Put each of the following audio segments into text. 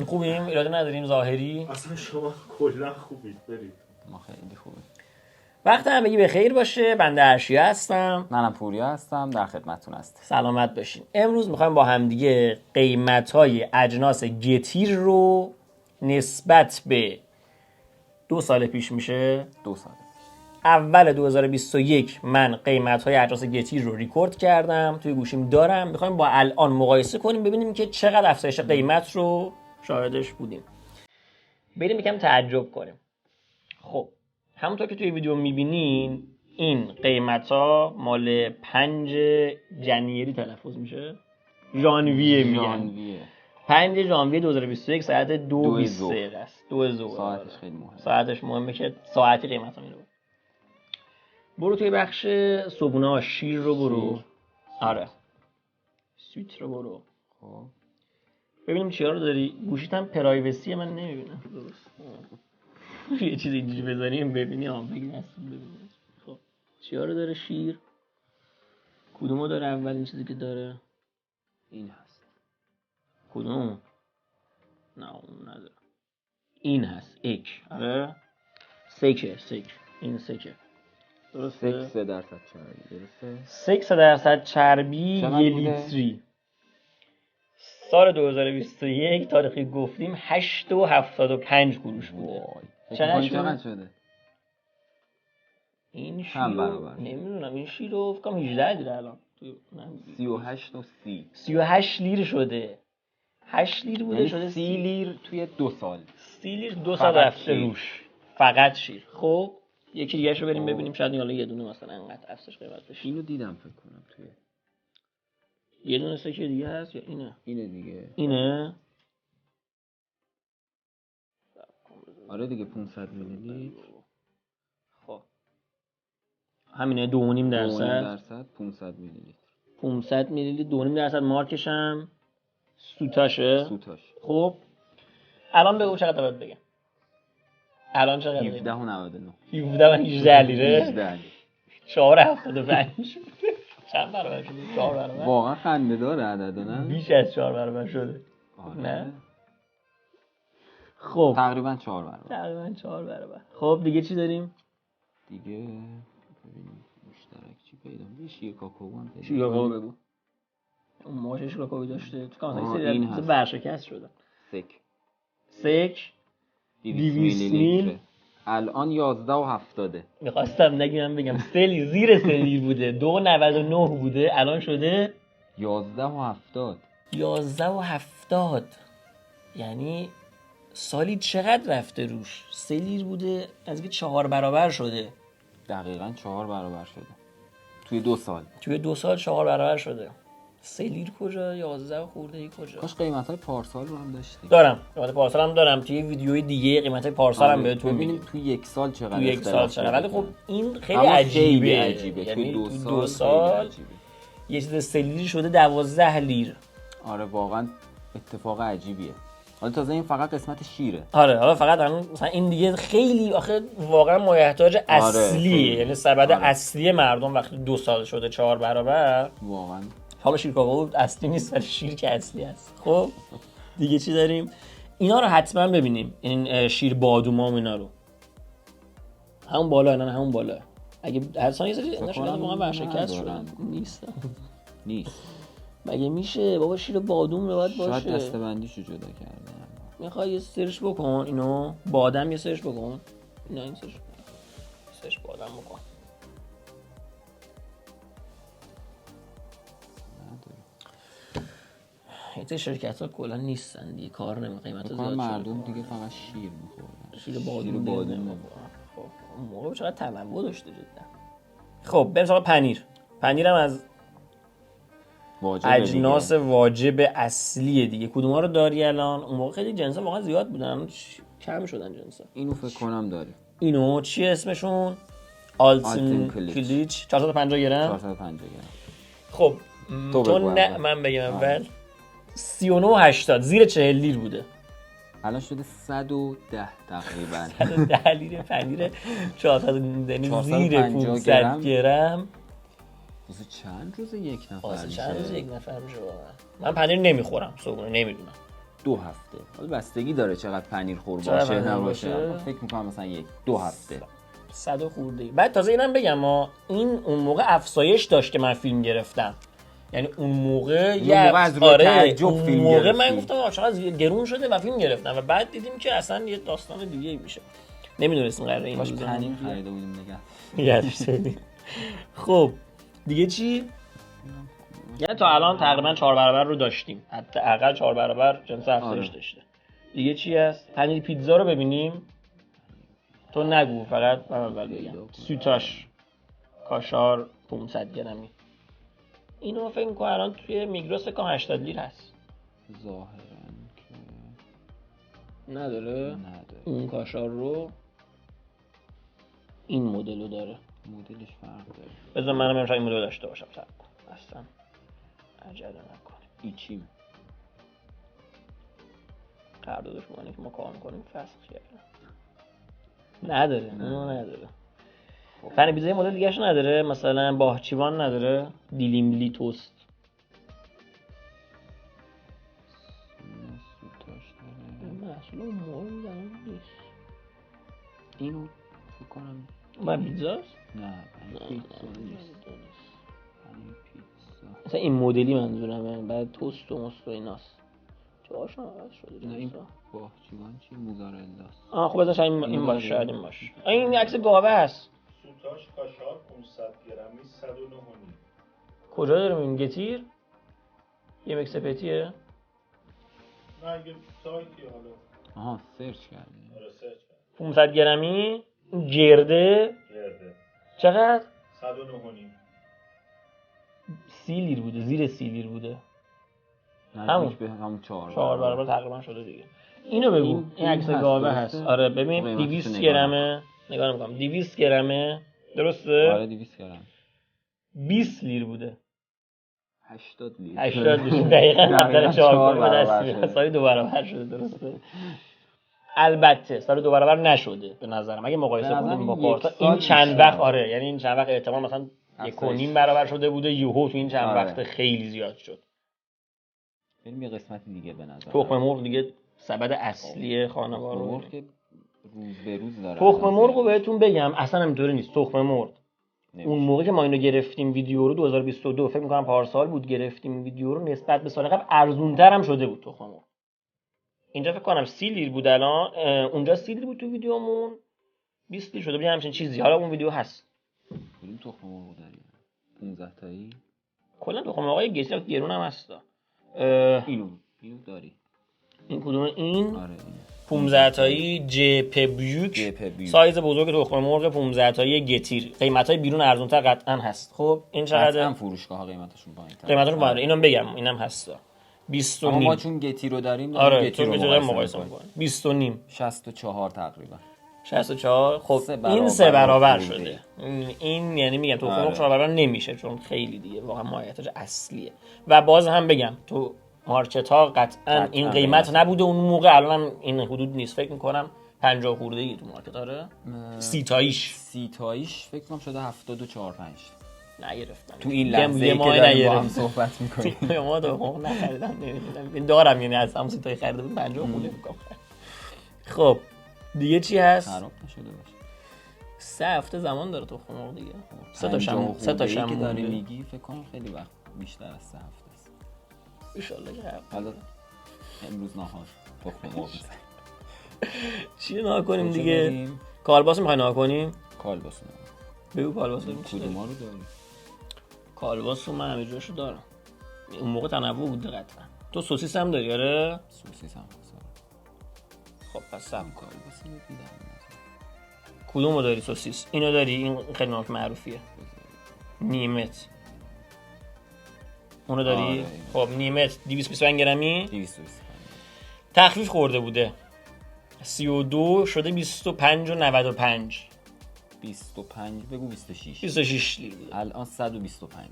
خوبیم؟ ایراد نداریم ظاهری؟ اصلا شما کلا خوبید، برید. ما خیلی خوبه. وقت همگی به خیر باشه. بنده ارشیا هستم. منم پوریا هستم، در خدمتتون هستم. سلامت باشین. امروز میخوایم با همدیگه قیمت‌های اجناس گتیر رو نسبت به 2 سال پیش میشه 2 سال اول 2021 من قیمت‌های اجناس گتیر رو ریکورد کردم، توی گوشیم دارم. میخوایم با الان مقایسه کنیم ببینیم که چقدر افزایش قیمت رو شاهدش بودیم. بریم یکم تعجب کنیم. خب همونطور که توی ویدیو میبینین این قیمت‌ها مال 5 ژانویه تلفظ میشه؟ ژانویه میگن. 5 ژانویه 2021 ساعت 2:20 است. 2 ظهر. ساعتش خیلی مهمه. ساعتش مهمه که ساعتی قیمتا میره. برو توی بخش صبحونه شیر رو برو. آره. سویت رو برو. خب ببینیم چیا رو داری. گوشیت هم پرایوسی من نمیبینم درست. یه چیز اینجوری بذاریم ببینی بگی نسیم ببینی. خب چیا رو داره شیر؟ کدومو داره اولین چیزی که داره؟ این هست. کدوم؟ نه اون نداره. این هست. اک. آره. سکه. این سکه. درسته؟ 3% چربی درسته؟ 3% چربی 1 لیتری. سال 2021 تاریخی گفتیم 8.75 قروش بوده. چقدر شده؟ این شیر هم برابر نمیدونم. این شیر رو فکر کنم 18 لیره الان. 38 و 30. 38 لیر شده. 8 لیر بوده شده 30 لیر توی 2 سال. 30 لیر 2 سال رفته روش. فقط شیر. خب یکی دیگه رو بریم ببینیم شاید حالا یه دونه مثلا انقدر افزایش قیمت بشه. اینو دیدم فکر کنم توی یه دونه سکه دیگه هست یا اینه؟ اینه دیگه. اینه؟ آره دیگه 500 میلی لیتر. خب همینه 2.5 درصد 500 میلی لیتر. 500 میلی لیتر 2.5 درصد مارکش هم سوتاشه. خب الان بگو چقدر باید بگم. الان چقدر؟ 17 و 99. 17 و 18 لیره. 18 لیره. 4.75. چند برابر شده؟ 4 برابر. واقعا خنده داره عدد نه؟ بیش از 4 برابر شده. آره. نه؟ خب تقریبا 4 برابر. تقریبا 4 برابر. خب دیگه چی داریم؟ دیگه ببینیم مشترک چی پیدا میشه. شیر کاکائو هم پیدا. شیر کاکائو بگو. اون ماشه شیر کاکائو داشته. تو کانال این سری ورشکست شده. سک 200 میلی الان 11 و 70. میخواستم بگم سلی زیر سلی بوده 2.99 بوده الان شده 11 و 70. 11 و 70. یعنی سالی چقدر رفته روش؟ 3 لیر بوده از که 4 برابر شده. دقیقاً 4 برابر شده توی 2 سال. توی 2 سال 4 برابر شده. 3 لیر کجا؟ 11 خورده ای کجا؟ کاش قیمت‌های پارسال رو هم داشتیم. دارم قیمت پارسال هم دارم. توی ویدیوی دیگه قیمت‌های پارسال هم بهتون ببینیم توی 1 سال چقدر. توی 1 سال چقدر. ولی خب این خیلی عجیبه. یعنی توی 2 سال یه چیز 3 لیر شده 12 لیر. آره واقعا اتفاق عجیبیه. حالا تازه این فقط قسمت شیره. آره حالا فقط مثلا این دیگه خیلی آخه واقعا محتاج اصلیه. یعنی سبد اصلی مردم وقتی 2 سال شده 4 برابر واقعا. حالا شیر کاکائو اصلی نیست ولی شیر که اصلی است. خب دیگه چی داریم؟ اینا رو حتما ببینیم. این شیر بادوما و اینا رو همون بالا اینا همون بالا. اگه اصلا یه سری اینا شده واقعا ورشکست شدن نیست. مگه میشه بابا شیر بادوم باید باشه. شاید دسته‌بندیشو جدا کردن. میخوای یه سرچ بکن اینو بادم یه سرچ بکن. اینا این سرچ بادم بکن. این شرکت‌ها کلا نیستن دیگه کار نمی‌کنن قیمت زیاد شده. مردم دیگه فقط شیر می‌خورن. شیر بادوم. خب اون موقع چقدر تنوع داشته جدا. خب بریم سراغ پنیر. پنیرم از اجناس واجب اصلیه دیگه. کدوما رو داری الان؟ اون موقع خیلی جنسا واقعا زیاد بودن کم شدن جنسا. اینو فکر کنم داری. اینو چی اسمشون؟ آلتن کلیچ 450 گرم. 450 گرم. خب تو نه من بگم اول 39 و 80 زیر 40 لیر بوده. الان شده 110 تقریبا. 110 لیر پنیر 400 یعنی زیر 500 گرم. واسه چند روز یک نفر میشه؟ واسه چند روز یک نفر میشه واقعا. من پنیر نمیخورم صبحونه نمیدونم. 2 هفته. حالا بستگی داره چقدر پنیر خور چقدر باشه پنیر نباشه. باشه. اما فکر میکنم مثلا 2 هفته. 100 خورده ای. بعد تازه اینم بگم این اون موقع افزایش داشت که من فیلم گرفتم. یعنی اون موقع موقع از روی تعجب اون فیلم موقع گرفتی. من گفتم چقدر گرون شده و فیلم گرفتم و بعد دیدیم که اصلا یه داستان دیگه میشه. نمیدونستیم قراره این باش روزا پنیر بیاد. خریده بودیم نگه. یادش خب دیگه چی؟ یعنی تا الان تقریبا 4 برابر رو داشتیم. حداقل 4 برابر جنس افزایش داشته. دیگه چی هست؟ پنیر پیتزا رو ببینیم. تو نگو فقط من اول بگم. سوتاش کاشار 500 گرمی. اینو فکر می‌کنم الان توی میگروس کام 80 لیر هست. ظاهرا که نداره؟ نداره. اون کاشار رو این مدل رو داره. مدلش فرق داره. بذار منم امشب این مدل داشته باشم صبر کن. اصلا عجله نکن. ایچیم. قراردادش معنی که ما کار می‌کنیم فسخ کردن. نداره. اونو نداره. پنیر پیتزا مدل دیگه‌اش نداره، مثلا باهچیوان نداره، دیلیملی توست. سوتاش داره. محصول اون موقع الان نیست. اینو فکر کنم من پیتزاست؟ نه پنیر پیتزا نیست. پنیر پیتزا. مثلا این مدلی منظورمه، بعد توست و مست و ایناست. جاهاش عوض شده. نه این باهچیوان چی موزارلاست. خب بذار این باشه، شاید این باشه. این عکس گاوه هست. سوتاش کاشار 500 گرمی 109 کجا داره این گتیر؟ یه مکس پتیه؟ نه یه سایتی حالا آها سرچ کردیم. آره سرچ کرد 500 گرمی گرده گرده چقدر؟ 109 30 لیر بوده، زیر 30 لیر بوده. نزدیک به همون 4 برابر تقریبا شده دیگه. اینو بگو. این عکس گاوه هست. آره ببین 200 گرمه. نگاه میکنم 200 گرمه. درسته؟ آره 200 گرم. 20 لیر بوده. 80 لیر. 80 لیر دقیقاً حتی 4 برابر دست شده. سال 2 برابر شده. درسته؟ البته سال 2 برابر نشده به نظرم. اگه مقایسه به نظرم کنیم با یک پارسال سال این چند بیشتر. وقت آره، یعنی این چند وقت احتمال مثلا 1.5 برابر شده بوده، یهو تو این چند آره. وقت خیلی زیاد شد. بریم یه قسمتی دیگه به نظر. تخم مرغ دیگه سبد اصلی خانوار رو. مرغ که روز به روز داره. تخم مرغ رو بهتون بگم اصلا همینطوری نیست. تخم مرغ نمیشه. اون موقع که ما اینو گرفتیم ویدیو رو 2022 فکر می‌کنم پارسال بود گرفتیم ویدیو رو، نسبت به سال قبل ارزان‌تر هم شده بود تخم مرغ. اینجا فکر کنم 30 لیر بود الان، اونجا 30 لیر بود تو ویدیومون 20 لیر شده بود همچین چیزی. حالا اون ویدیو هست. کدوم تخم مرغ داریم؟ 15 تایی. کلا تخم مرغای گسی گرون هم هستا. اینو داری. این کدوم این؟ آره این 15 تایی جپ بیوک. سایز بزرگ تخم مرغ 15 تایی گتیر. قیمتای بیرون ارزان‌تر قطعا هست. خب این چقدر؟ قطعا فروشگاه ها قیمتشون پایین‌تره. قیمتشون بالا. اینم بگم اینم هستا. 20 و اما نیم. ما چون گتی رو داریم آره گتی تو رو میتونم مقایسه مقایسه می‌کنیم. 20 و نیم. 64 تقریبا. 64. خب سه این برابر 3 برابر خورده. شده. این یعنی میگم تو آره. خودم 4 برابر نمیشه چون خیلی دیگه واقعا مایحتاج اصلیه. و باز هم بگم تو مارکت ها قطعا این قیمت نبوده اون موقع، الان هم این حدود نیست. فکر می‌کنم 50 خورده ای تو مارکت. آره 30 تاییش فکر کنم شده 74 5. نگرفتم تو این یه لحظه که ماه داریم با هم نگرفتم. صحبت می‌کنیم. ما دو نخریدم نمیدونم دارم، یعنی از همون سیتای خریده بود 50 خورده می‌کنم. خب دیگه چی هست؟ خراب نشده باشه. 3 هفته زمان داره تخم مرغ دیگه. 3 تاشم که داری میگی فکر کنم خیلی وقت بیشتر از 3 هفته است. ان شاءالله که حالا امروز نهار تخم مرغ می‌زنیم. چی نهار کنیم دیگه؟ کالباس می‌خوای نهار کنیم؟ کالباس بگو کالباس داریم. کدوما رو داریم؟ کالباس رو من همه جاشو دارم. اون موقع تنوع بود قطعا. تو سوسیس هم داری آره؟ سوسیس هم هست. خب پس سب کالباس رو دیدم. کدومو داری سوسیس؟ اینو داری؟ این خیلی نمک معروفیه. نیمت. اونو داری؟ آره. خب نیمت 225 گرمی 225 تخفیف خورده بوده. 32 شده 25 و 95. 25 بگو 26. 26 لیر بوده. الان 125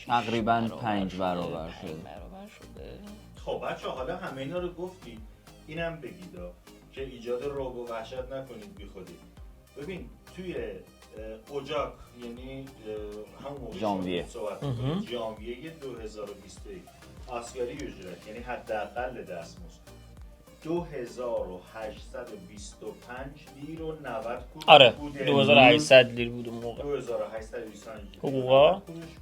تقریبا 5 برابر شده. خب بچه حالا همه اینا رو گفتید، اینم بگید که ایجاد رعب و وحشت نکنید بی خودی. ببین توی اجاق یعنی همون موقع ژانویه ژانویه 2021 آسیاری اجرت یعنی حداقل دستمزد 2825 لیر و 90 قروش آره بوده. 2800 لیر بود اون موقع. 2825 حقوقا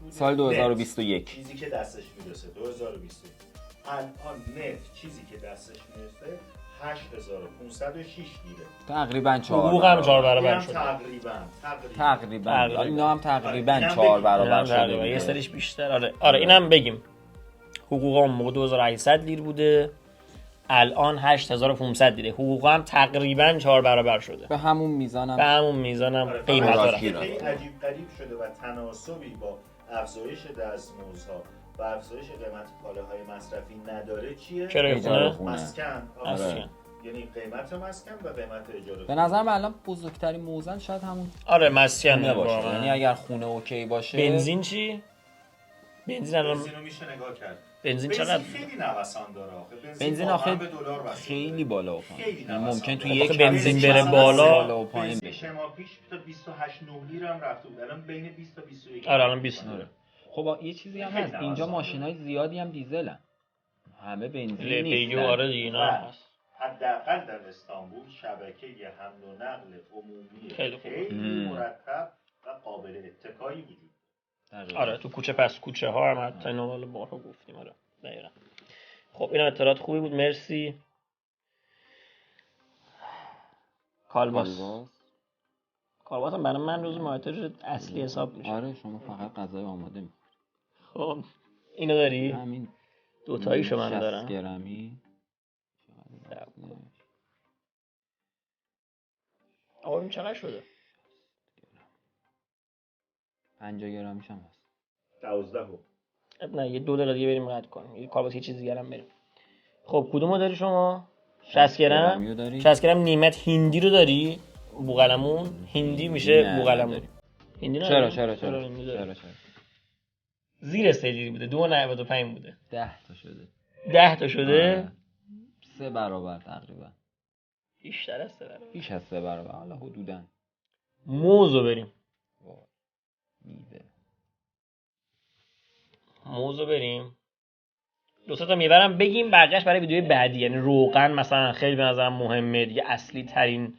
سال 2021 چیزی که دستش میرسه 2021 الان نت چیزی که دستش میرسه 8506 لیره تقریبا 4 حقوق هم 4 برابر اینم شده. تقریبا اینا هم تقریبا اینم 4 بگیم. برابر شده تقریبا دیگه. یه سریش بیشتر. آره اینم بگیم. حقوقا اون موقع 2800 لیر بوده، الان 8500 لیره. حقوقا هم تقریبا 4 برابر شده. به همون میزانم به همون میزانم آره، قیمت فقط داره. خیلی عجیب غریب شده و تناسبی با افزایش دستمزدها و افزایش قیمت کالاهای مصرفی نداره چیه؟ کرایه اجاره خونه. خونه. مسکن. مسکن. یعنی قیمت مسکن و قیمت اجاره. به نظر من الان بزرگترین موزل شاید همون آره مسکن خونه باشه. واقعا. یعنی اگر خونه اوکی باشه بنزین چی؟ بنزین الان بنزین رو میشه نگاه کرد. بنزین بنزین چقدر؟ خیلی نوسان داره آخه. بنزین واقعاً آخه به دلار بسته خیلی داره. بالا و پایین. خیلی یعنی نوسان ممکن تو داره. یک آخه بنزین بره مثلا بالا و پایین بنزین بشه. 6 ماه پیش تا 28 9 لیر هم رفته بود. الان بین 20 تا 21. آره الان 20 آره. لیره. خب یه چیزی هم خیلی هست اینجا نوسان ماشینای زیادی هم دیزلن، همه بنزین لپیگو نیستن. آره دیگه اینا هم هست. حداقل در استانبول شبکه حمل و نقل عمومی خیلی خوبه. خیلی مرتب و قابل اتکایی وجود دقیقاً. آره تو کوچه پس کوچه ها هم حتی اینو والا بارها گفتیم. آره دقیقاً. خب این اطلاعات خوبی بود، مرسی. کالباس هم برای من روز مایتاژ اصلی حساب میشه. آره شما فقط غذای آماده می‌خوری. خب اینو داری؟ همین دوتاییشو من 60 دارم. گرمی. آقا این چقدر شده؟ 50 گرمیش هم هست. 12 اب نه یه 2 دقیقه دیگه بریم قطع کنیم. یه کالباس یه چیز دیگه هم بریم. خب کدومو داری شما؟ 60 گرمیو گرم؟ داری؟ 60 گرم نیمت هندی رو داری؟ بوقلمون هندی میشه نه، بوقلمون. نداریم. هندی چرا نداری؟ چرا هندی داری؟ چرا زیر 3 لیری بوده، 2.95 بوده. 10 تا شده. 10 تا شده؟ آره. 3 برابر تقریبا. بیشتر از 3 برابر. بیش از 3 برابر حالا حدوداً. موزو بریم. میوه. موزو بریم. دو تا میبرم بگیم بقیه‌اش برای ویدیوی بعدی. یعنی روغن مثلا خیلی به نظرم مهمه دیگه، اصلی ترین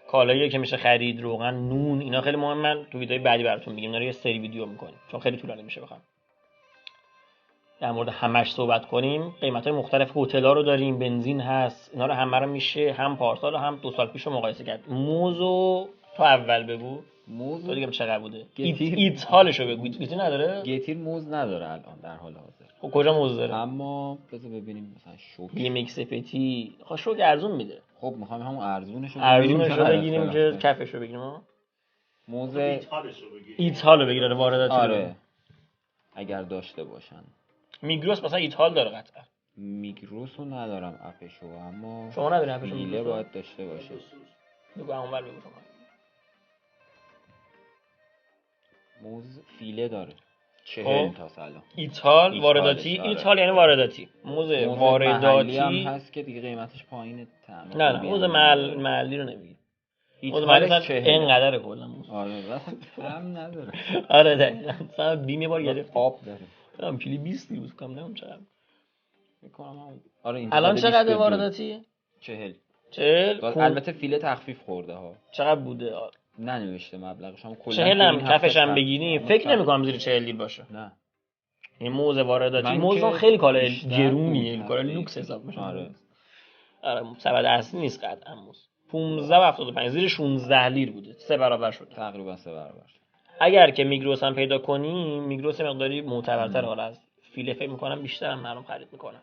کالاییه که میشه خرید. روغن، نون، اینا خیلی مهمن. تو ویدیوی بعدی براتون میگیم. اینا رو یه سری ویدیو میکنیم چون خیلی طولانی میشه بخوام در مورد همش صحبت کنیم. قیمت‌های مختلف هتل‌ها رو داریم، بنزین هست، اینا رو همه رو میشه هم پارسال و هم 2 سال پیش رو مقایسه کرد. موزو تو اول بگو. موز تو دیگه چقدر بوده؟ گتیر. ایتالشو بگو. گیتی نداره؟ گتیر موز نداره الان در حال حاضر. خب کجا موز داره؟ اما بذار ببینیم مثلا شوک. بی میکس پتی. خب شوک ارزون میده. خب میخوام همون ارزونشو بگیریم که کفشو بگیریم. موز ایتالشو بگیر. ایتالو بگیره وارداتی. آره اگر داشته باشن. میگروس مثلا ایتال داره قطعا. میگروسو ندارم اپشو، اما شما نداری اپشو؟ فیله میگروسو باید داشته باشه. بگو اونور بگو شما. موز فیله داره 40 خب. تا سلام. ایتال وارداتی. آره. ایتال یعنی وارداتی. موز محلی وارداتی هم هست که دیگه قیمتش پایینه. نه موز محلی رو نمیگی. موز محلی ایتالش مثلا 40. اینقدره کلا موز. آره مثلا کم نداره. آره دقیقاً. مثلا بیم یه بار گرفت. آب داره. هم کلی 20 بود کم نمیدونم چقدر. میکنم آره اینجا الان زده چقدر 22. وارداتی؟ 40. 40. البته فیله تخفیف خورده ها. چقدر بوده؟ ننوشته مبلغش هم کلا. 40 هم کفش هم بگیریم فکر نمی‌کنم زیر 40 لیر باشه. نه. این موز وارداتی من موز که خیلی کالا بیشتر گرونیه، بود کالا هفته لوکس پیش. حساب میشه. آره. آره سبد اصلی نیست قطعا موز. 15.75 زیر 16 لیر بوده، 3 برابر شده. تقریبا 3 برابر شد. اگر که میگروس هم پیدا کنیم، میگروس مقداری معتبرتر حالا از فیله فکر می‌کنم بیشتر هم مردم خرید می‌کنن.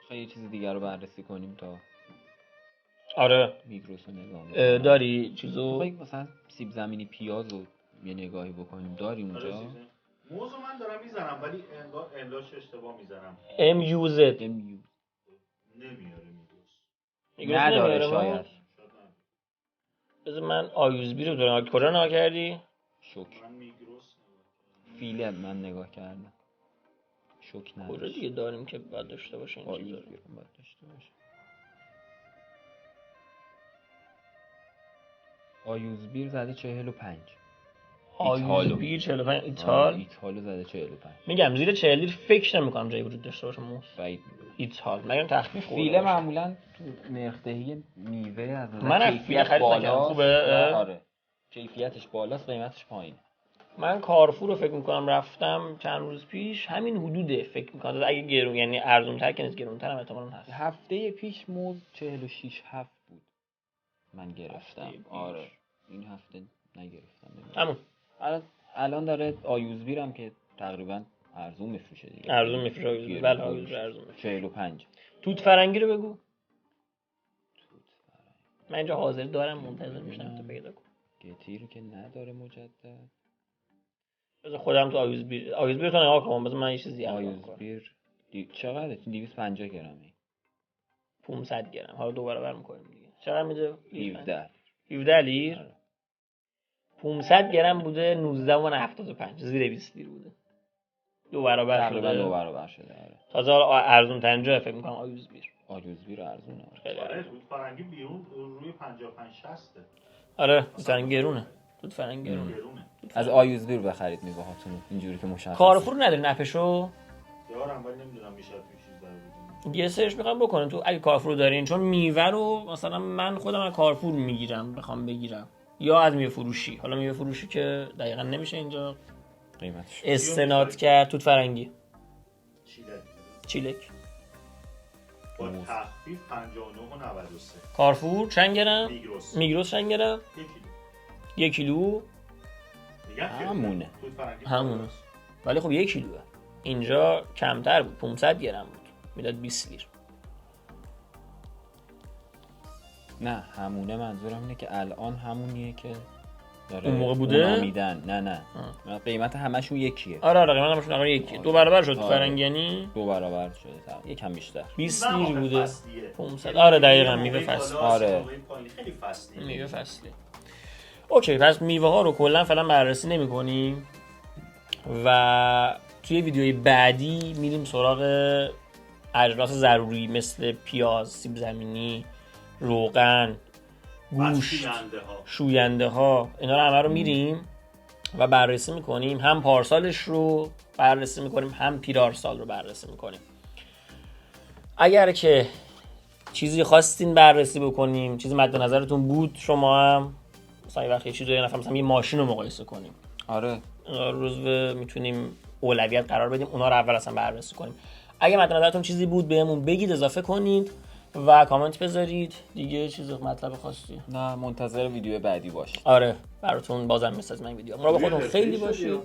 خیلی یه چیز دیگر رو بررسی کنیم تا آره میگروس رو نگاه کنیم. داری چیزو خب مثلا سیب زمینی پیاز رو یه نگاهی بکنیم. داری اونجا؟ موزو من دارم میزنم ولی انگار املاش اشتباه میزنم. MUZ نمیاره میگوس. نداره شاید. بذار من آیوزبی رو دارم. کجا نگاه کردی؟ شوک. من میگروس فیله من نگاه کردم. شوک نداره. کجا دیگه داریم که باید داشته باشه این چیزا رو؟ باید داشته باشه. آیوزبیر زده 45. آیوزبیر 45 ایتال. ایتالو زده 45. میگم زیر 40 لیر فکر نمی‌کنم جایی وجود داشته باشه موس. بعید ایتال مگه تخفیف خورده فیله باشه. معمولا تو نرخ‌دهی میوه از نظر من از کیفیت فیله خرید نکردم. بالاست. خوبه؟ آره کیفیتش بالاست قیمتش پایینه. من کارفور رو فکر میکنم رفتم چند روز پیش همین حدوده فکر میکنم اگه گرون یعنی ارزون تر که نیست گرون تر هم احتمالاً هست. هفته پیش موز 46 7 بود من گرفتم. هفته پیش. آره این هفته نگرفتم. همون الان داره آیوزبیر هم که تقریبا ارزون میفروشه دیگه. ارزون میفروشه آیوزبیر. گرون بله فروش. آیوزبیر ارزون میفروشه. 45. توت فرنگی رو بگو. من اینجا حاضر دارم منتظر میشم تو پیدا کن. گتی رو که نداره مجدد. بذار خودم تو آیوزبیر تو نگاه کنم. بذار من یه چیزی الان کنم. آیوزبیر چقدره؟ 250 گرمی. 500 گرم. حالا دو برابر میکنیم دیگه. چقدر میده؟ 17 لیر. 500 گرم بوده 19.75 زیر 20 لیر بوده. دو برابر شده. تقریبا 2 برابر شده. آره تازه حالا ارزون ترین جا فکر میکنم آیوزبیر. آیوزبیر ارزونه. خیلی آره ارزون. توت فرنگی بیرون روی 55 60. آره توت فرنگی گرونه. توت فرنگی گرونه. گرونه. از آیوزبیر بخرید میوه هاتون اینجوری که مشخصه. کارفور نداری نپشو؟ یارم ولی نمیدونم میشه توی چیز داره بودیم. یه سرچ میخوام بکنم تو اگه کارفور دارین چون میوه رو مثلا من خودم از کارفور میگیرم بخوام بگیرم یا از میوه فروشی. حالا میوه فروشی که دقیقاً نمیشه اینجا قیمتش استناد کرد. توت فرنگی چیلک با تخفیف 59.93. کارفور چند گرم؟ میگروس میگروس چند گرم؟ 1 کیلو. میگم که همونه. توت فرنگی همونه. بالاست. ولی خب 1 کیلوه. اینجا کمتر بود 500 گرم بود میداد 20 لیر. نه همونه منظورم اینه که الان همونیه که داره اون موقع بوده؟ اونا میدن. نه قیمت همشون یکیه. آره قیمتش نقا یکی. دو برابر شد تو فرنگی یعنی 2 برابر شده تقریبا یکم بیشتر. 20 نه، لیر آخه بوده. فصلیه. 500 آره دقیقاً یعنی میوه موقعی فصلی. بالاست، آره. موقعی پایین. خیلی فصلی میوه فصلی. اوکی پس میوه ها رو کلا فعلا بررسی نمی‌کنیم و توی ویدیوی بعدی میریم سراغ اجناس ضروری مثل پیاز، سیب زمینی، روغن، گوشت، شوینده ها اینا رو همه رو میریم و بررسی میکنیم. هم پارسالش رو بررسی میکنیم هم پیرارسال رو بررسی میکنیم. اگر که چیزی خواستین بررسی بکنیم چیزی مد نظرتون بود شما هم مثلا یه وقت یه چیزی مثلا یه ماشین رو مقایسه کنیم آره روز میتونیم اولویت قرار بدیم اونا رو اول اصلا بررسی کنیم. اگه مد نظرتون چیزی بود بهمون بگید اضافه کنید و کامنت بذارید. دیگه چیز مطلب خاصی نه منتظر ویدیو بعدی باشید. آره براتون بازم میسازم این ویدیو. مراقب خودتون خیلی باشید.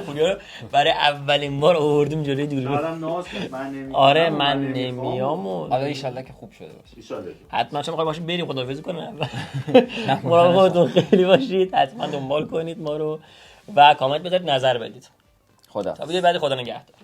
پوریا برای اولین بار آوردیم جلوی دوربین. آره من نمیام و حالا ان شاءالله که خوب شده باشه. حتما شما می‌خواید باشید بریم خداحافظی کنیم. مراقب خودتون خیلی باشید. حتما دنبال کنید ما رو و کامنت بذارید نظر بدید. خدا تا ویدیو بعد خدا نگهدار.